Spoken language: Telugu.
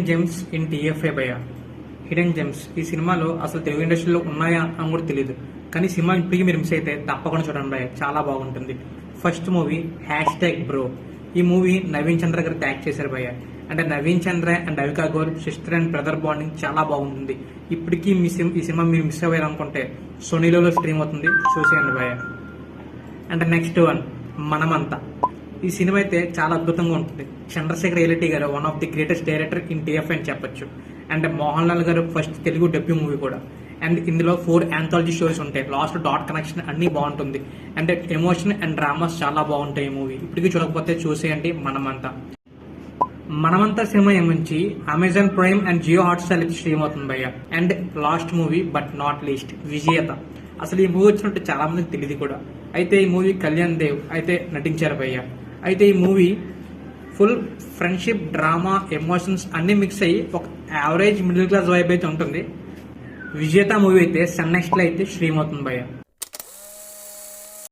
జెమ్స్ ఇన్ టీఎఫ్ఏ భయ. హిడెన్ జెమ్స్ ఈ సినిమాలో అసలు తెలుగు ఇండస్ట్రీలో ఉన్నాయా అని కూడా తెలియదు, కానీ సినిమా ఇప్పటికీ మీరు మిస్ అయితే తప్పకుండా చూడండి భయ, చాలా బాగుంటుంది. First movie #Bro. ఈ మూవీ నవీన్ చంద్ర గారు యాక్ట్ చేశారు భయ. అంటే Naveen Chandra and Avika Gor sister and brother bonding చాలా బాగుంటుంది. ఇప్పటికీ ఈ సినిమా మీరు మిస్ అయ్యారు అనుకుంటే సోనీలో స్ట్రీమ్ అవుతుంది, చూసేయండి భయ. అండ్ నెక్స్ట్ వన్ మనమంతా. ఈ సినిమా అయితే చాలా అద్భుతంగా ఉంటుంది. చంద్రశేఖర్ ఎలిటీ గారు one of the greatest director in TF అని చెప్పొచ్చు. అండ్ మోహన్ లాల్ గారు ఫస్ట్ తెలుగు డెబ్యూ మూవీ కూడా. అండ్ ఇందులో 4 యాంథాలజీ స్టోరీస్ ఉంటాయి. లాస్ట్ డాట్ కనెక్షన్ అన్ని బాగుంటుంది. అండ్ ఎమోషన్ అండ్ డ్రామాస్ చాలా బాగుంటాయి ఈ మూవీ. ఇప్పటికీ చూడకపోతే చూసేయండి మనమంతా. మనమంతా సినిమా ఏముంచి Amazon Prime and Jio Hotstar stream అవుతుంది భయ్య. And last movie but not least Vijetha. అసలు ఈ మూవీ వచ్చినట్టు చాలా మందికి తెలియదు కూడా. అయితే ఈ మూవీ కళ్యాణ్ దేవ్ అయితే నటించారు భయ్య. అయితే ఈ movie full friendship, drama, emotions అన్ని మిక్స్ అయ్యి ఒక యావరేజ్ మిడిల్ క్లాస్ వైబ్ అయితే ఉంటుంది. విజేత మూవీ అయితే సన్ నెక్స్ట్ లో అయితే స్ట్రీమ్ అవుతుంది భయ్య.